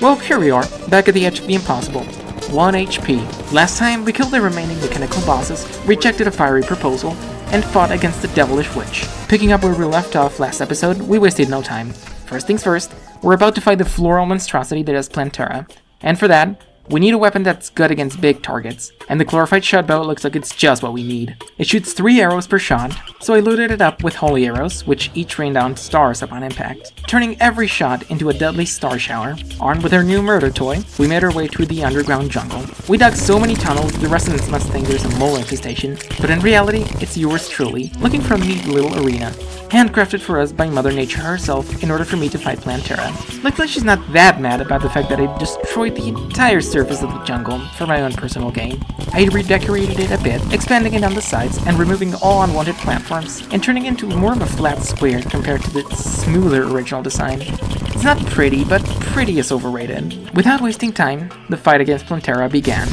Well, here we are, back at the edge of the impossible. 1 HP. Last time, we killed the remaining mechanical bosses, rejected a fiery proposal, and fought against the devilish witch. Picking up where we left off last episode, we wasted no time. First things first, we're about to fight the floral monstrosity that is Plantera. And for that, we need a weapon that's good against big targets, and the glorified shotbow looks like it's just what we need. It shoots 3 arrows per shot, so I loaded it up with holy arrows, which each rain down stars upon impact, turning every shot into a deadly star shower. Armed with our new murder toy, we made our way through the underground jungle. We dug so many tunnels, the residents must think there's a mole infestation, but in reality, it's yours truly, looking for a neat little arena, handcrafted for us by Mother Nature herself in order for me to fight Plantera. Looks like she's not that mad about the fact that I destroyed the entire surface of the jungle for my own personal gain. I redecorated it a bit, expanding it on the sides and removing all unwanted platforms, and turning it into more of a flat square compared to the smoother original design. It's not pretty, but pretty is overrated. Without wasting time, the fight against Plantera began.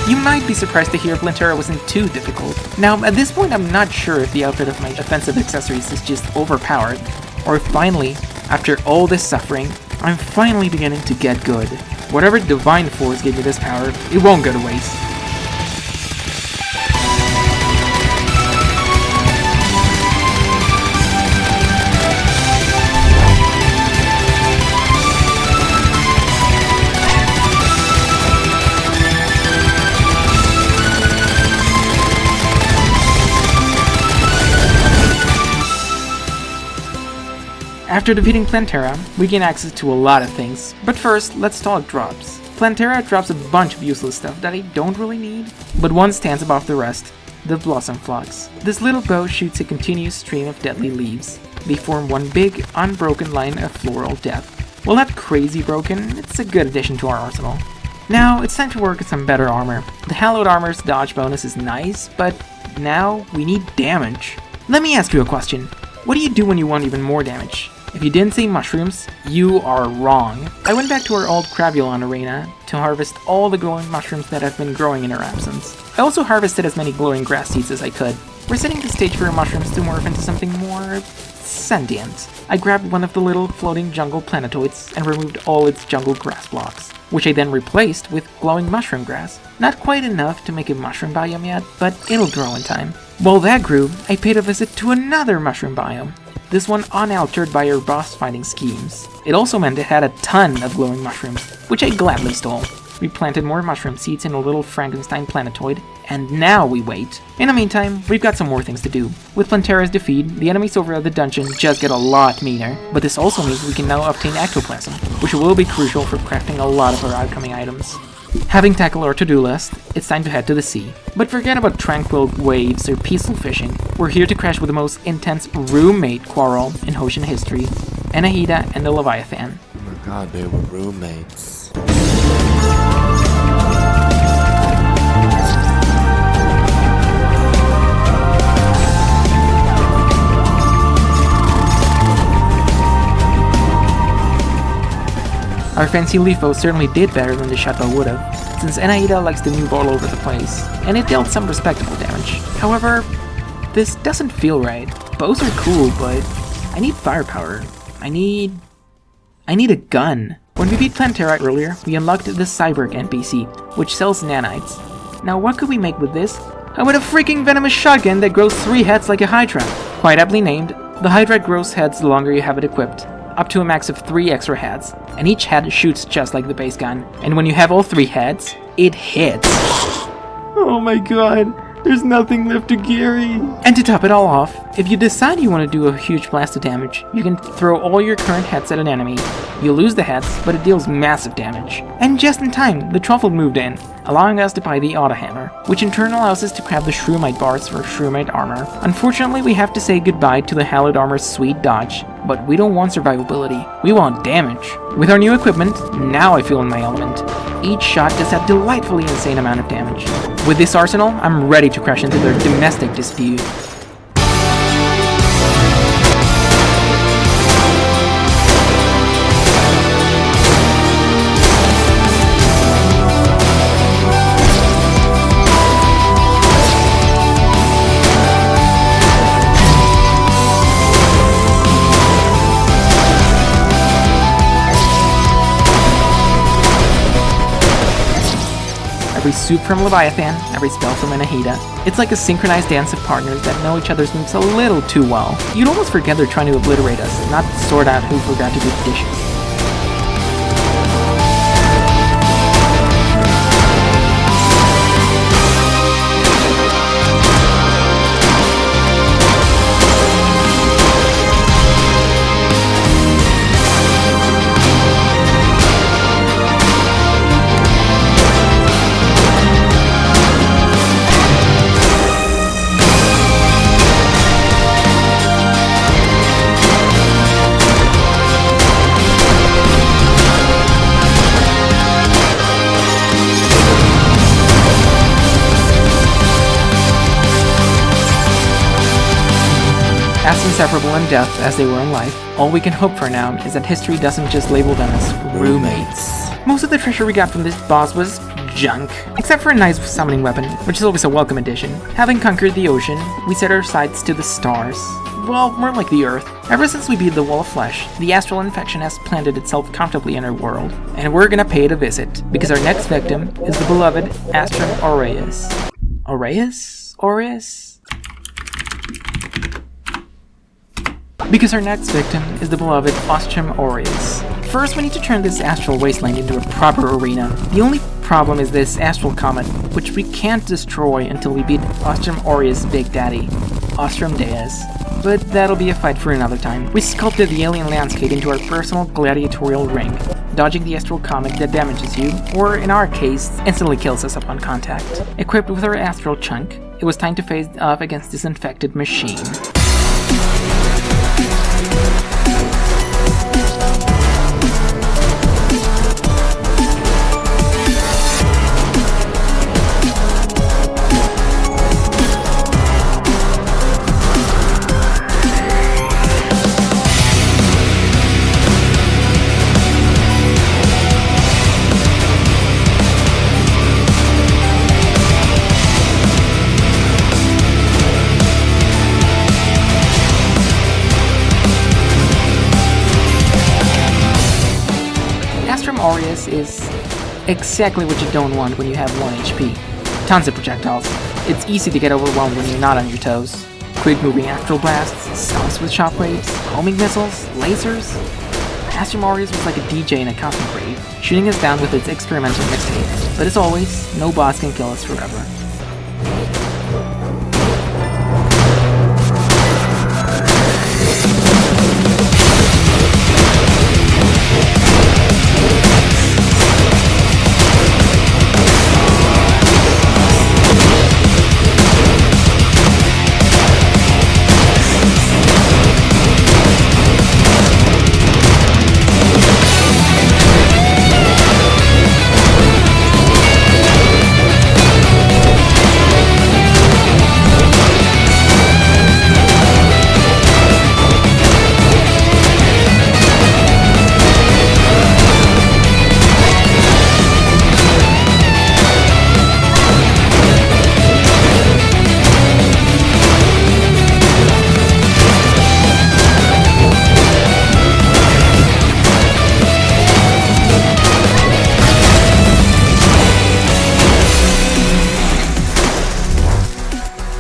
You might be surprised to hear Plantera wasn't too difficult. Now, at this point I'm not sure if the outfit of my offensive accessories is just overpowered, or if finally, after all this suffering, I'm finally beginning to get good. Whatever divine force gave me this power, it won't go to waste. After defeating Plantera, we gain access to a lot of things, but first, let's talk drops. Plantera drops a bunch of useless stuff that I don't really need, but one stands above the rest, the Blossom Flux. This little bow shoots a continuous stream of deadly leaves. They form one big, unbroken line of floral death. While not crazy broken, it's a good addition to our arsenal. Now, it's time to work on some better armor. The Hallowed Armor's dodge bonus is nice, but now we need damage. Let me ask you a question. What do you do when you want even more damage? If you didn't say mushrooms, you are wrong. I went back to our old Cravulon arena to harvest all the glowing mushrooms that have been growing in our absence. I also harvested as many glowing grass seeds as I could. We're setting the stage for our mushrooms to morph into something more sentient. I grabbed one of the little floating jungle planetoids and removed all its jungle grass blocks, which I then replaced with glowing mushroom grass. Not quite enough to make a mushroom biome yet, but it'll grow in time. While that grew, I paid a visit to another mushroom biome. This one unaltered by our boss fighting schemes. It also meant it had a ton of glowing mushrooms, which I gladly stole. We planted more mushroom seeds in a little Frankenstein planetoid, and now we wait. In the meantime, we've got some more things to do. With Plantera's defeat, the enemies over at the dungeon just get a lot meaner, but this also means we can now obtain ectoplasm, which will be crucial for crafting a lot of our upcoming items. Having tackled our to-do list, it's time to head to the sea. But forget about tranquil waves or peaceful fishing. We're here to crash with the most intense roommate quarrel in Hoshin history, Anahita and the Leviathan. Oh my god, they were roommates. Our fancy leaf bow certainly did better than the shotbow would've, since Anahita likes to move all over the place, and it dealt some respectable damage. However, this doesn't feel right. Bows are cool, but I need firepower. I need a gun. When we beat Plantera earlier, we unlocked the Cyborg NPC, which sells nanites. Now what could we make with this? How about a freaking venomous shotgun that grows 3 heads like a Hydra? Quite aptly named, the Hydra grows heads the longer you have it equipped, up to a max of 3 extra heads, and each head shoots just like the base gun. And when you have all 3 heads, it hits. Oh my god, There's nothing left to carry. And to top it all off, if you decide you want to do a huge blast of damage, you can throw all your current hits at an enemy. You lose the hits, but it deals massive damage. And just in time, the truffle moved in, allowing us to buy the auto hammer, which in turn allows us to grab the shroomite bars for shroomite armor. Unfortunately, we have to say goodbye to the hallowed armor's sweet dodge, but we don't want survivability, we want damage. With our new equipment, now I feel in my element. Each shot does that delightfully insane amount of damage. With this arsenal, I'm ready to crash into their domestic dispute. Every swoop from Leviathan, every spell from Anahita. It's like a synchronized dance of partners that know each other's moves a little too well. You'd almost forget they're trying to obliterate us, not sort out who forgot to do the dishes. As inseparable in death as they were in life, all we can hope for now is that history doesn't just label them as roommates. Most of the treasure we got from this boss was junk, except for a nice summoning weapon, which is always a welcome addition. Having conquered the ocean, we set our sights to the stars. Well, more like the Earth. Ever since we beat the Wall of Flesh, the astral infection has planted itself comfortably in our world, and we're gonna pay it a visit, because our next victim is the beloved Astrum Aureus. Aureus? Because our next victim is the beloved Ostrom Aureus. First, we need to turn this astral wasteland into a proper arena. The only problem is this astral comet, which we can't destroy until we beat Ostrom Aureus' Big Daddy, Ostrom Deus. But that'll be a fight for another time. We sculpted the alien landscape into our personal gladiatorial ring, dodging the astral comet that damages you, or in our case, instantly kills us upon contact. Equipped with our astral chunk, it was time to face off against this infected machine. Aureus is exactly what you don't want when you have 1 HP. Tons of projectiles. It's easy to get overwhelmed when you're not on your toes. Quick moving astral blasts, stomps with shockwaves, homing missiles, lasers. Astrum Aureus was like a DJ in a cosmic rave, shooting us down with its experimental mixtape. But as always, no boss can kill us forever.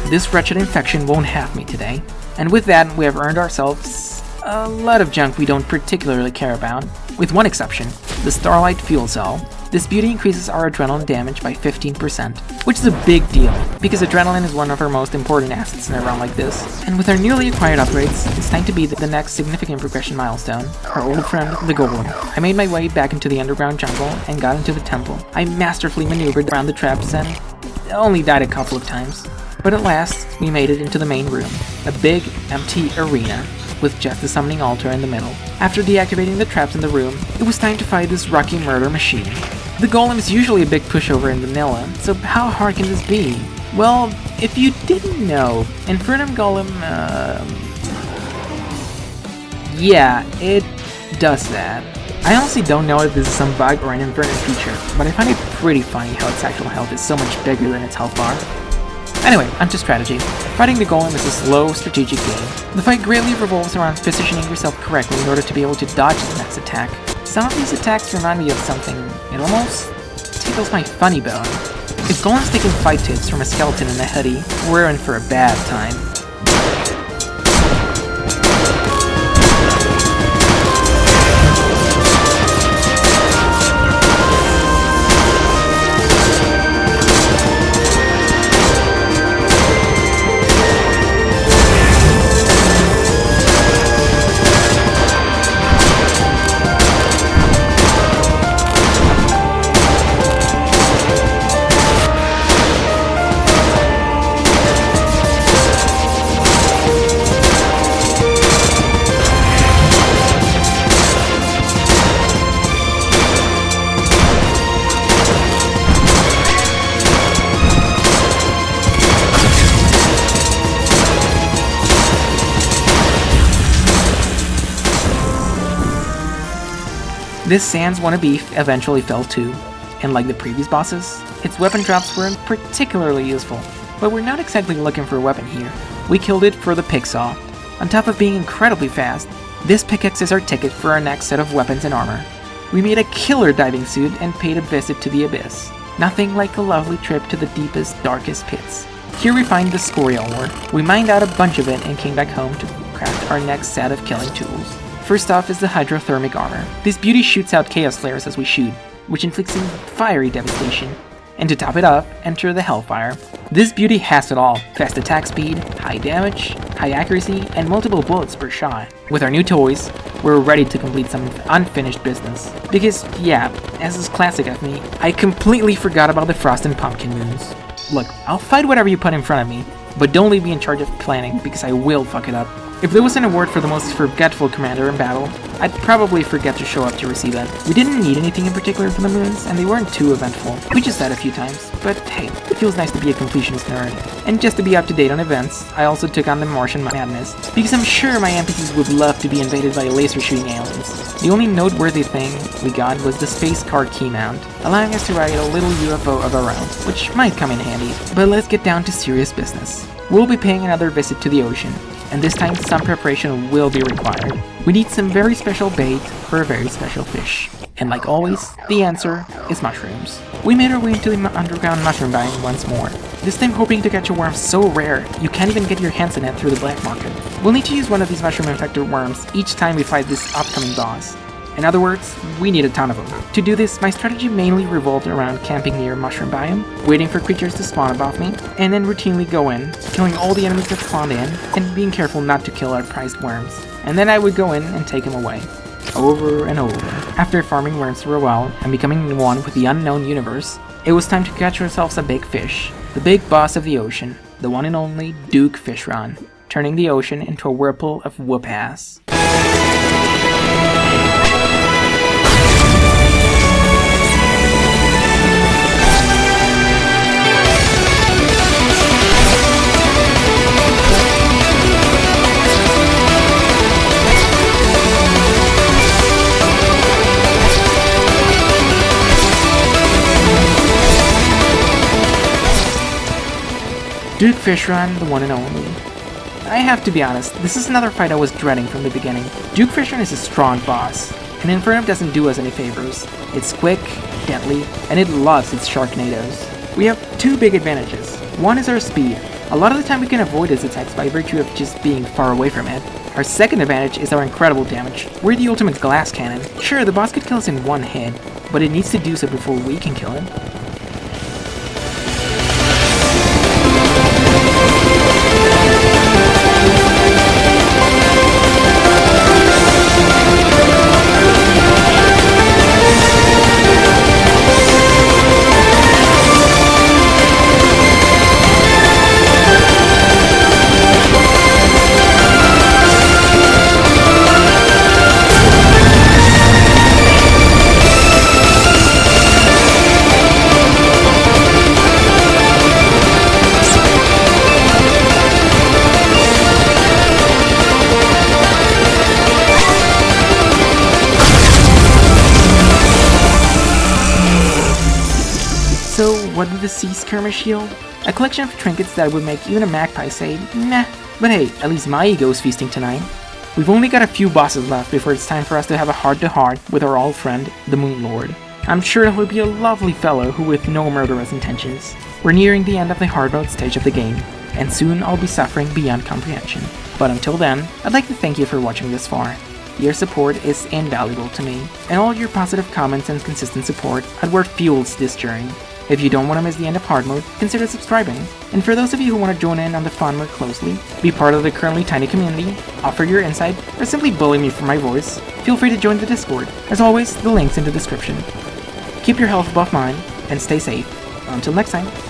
This wretched infection won't have me today. And with that, we have earned ourselves a lot of junk we don't particularly care about, with one exception, the Starlight Fuel Cell. This beauty increases our adrenaline damage by 15%, which is a big deal, because adrenaline is one of our most important assets in a round like this. And with our newly acquired upgrades, it's time to beat the next significant progression milestone, our old friend, the Golem. I made my way back into the underground jungle and got into the temple. I masterfully maneuvered around the traps and only died a couple of times. But at last, we made it into the main room, a big, empty arena, with just the summoning altar in the middle. After deactivating the traps in the room, it was time to fight this rocky murder machine. The golem is usually a big pushover in vanilla, so how hard can this be? Well, if you didn't know, Infernum Golem, yeah, it does that. I honestly don't know if this is some bug or an Infernum feature, but I find it pretty funny how its actual health is so much bigger than its health bar. Anyway, onto strategy. Fighting the golem is a slow, strategic game. The fight greatly revolves around positioning yourself correctly in order to be able to dodge the next attack. Some of these attacks remind me of something, it almost tickles my funny bone. If golem's taking fight tips from a skeleton in a hoodie, we're in for a bad time. This Sans wannabe eventually fell too, and like the previous bosses, its weapon drops weren't particularly useful, but we're not exactly looking for a weapon here. We killed it for the pick saw. On top of being incredibly fast, this pickaxe is our ticket for our next set of weapons and armor. We made a killer diving suit and paid a visit to the abyss. Nothing like a lovely trip to the deepest, darkest pits. Here we find the Scorial ore. We mined out a bunch of it and came back home to craft our next set of killing tools. First off is the hydrothermic armor. This beauty shoots out chaos flares as we shoot, which inflicts fiery devastation. And to top it off, enter the Hellfire. This beauty has it all: fast attack speed, high damage, high accuracy, and multiple bullets per shot. With our new toys, we're ready to complete some unfinished business. Because, yeah, as is classic of me, I completely forgot about the Frost and Pumpkin moons. Look, I'll fight whatever you put in front of me, but don't leave me in charge of planning, because I will fuck it up. If there was an award for the most forgetful commander in battle, I'd probably forget to show up to receive it. We didn't need anything in particular for the moons, and they weren't too eventful. We just died a few times, but hey, it feels nice to be a completionist nerd. And just to be up to date on events, I also took on the Martian Madness, because I'm sure my NPCs would love to be invaded by laser-shooting aliens. The only noteworthy thing we got was the space car key mount, allowing us to ride a little UFO of our own, which might come in handy. But let's get down to serious business. We'll be paying another visit to the ocean, and this time some preparation will be required. We need some very special bait for a very special fish. And like always, the answer is mushrooms. We made our way into the underground mushroom biome once more, this time hoping to catch a worm so rare you can't even get your hands on it through the black market. We'll need to use one of these mushroom-infected worms each time we fight this upcoming boss. In other words, we need a ton of them. To do this, my strategy mainly revolved around camping near mushroom biome, waiting for creatures to spawn above me, and then routinely go in, killing all the enemies that spawned in, and being careful not to kill our prized worms. And then I would go in and take them away. Over and over. After farming worms for a while, and becoming one with the unknown universe, it was time to catch ourselves a big fish. The big boss of the ocean, the one and only Duke Fishron, turning the ocean into a whirlpool of whoop-ass. Duke Fishron, the one and only. I have to be honest, this is another fight I was dreading from the beginning. Duke Fishron is a strong boss, and Infernum doesn't do us any favors. It's quick, deadly, and it loves its Sharknadoes. We have two big advantages. One is our speed. A lot of the time we can avoid its attacks by virtue of just being far away from it. Our second advantage is our incredible damage. We're the ultimate glass cannon. Sure, the boss could kill us in one hit, but it needs to do so before we can kill him. So, what did the sea skirmish yield? A collection of trinkets that would make even a magpie say, nah. But hey, at least my ego is feasting tonight. We've only got a few bosses left before it's time for us to have a heart-to-heart with our old friend, the Moon Lord. I'm sure he'll be a lovely fellow who with no murderous intentions. We're nearing the end of the hard mode stage of the game, and soon I'll be suffering beyond comprehension. But until then, I'd like to thank you for watching this far. Your support is invaluable to me, and all your positive comments and consistent support are what fuels this journey. If you don't want to miss the end of hard mode, consider subscribing. And for those of you who want to join in on the fun more closely, be part of the currently tiny community, offer your insight, or simply bully me for my voice, feel free to join the Discord. As always, the link's in the description. Keep your health above mine, and stay safe. Until next time.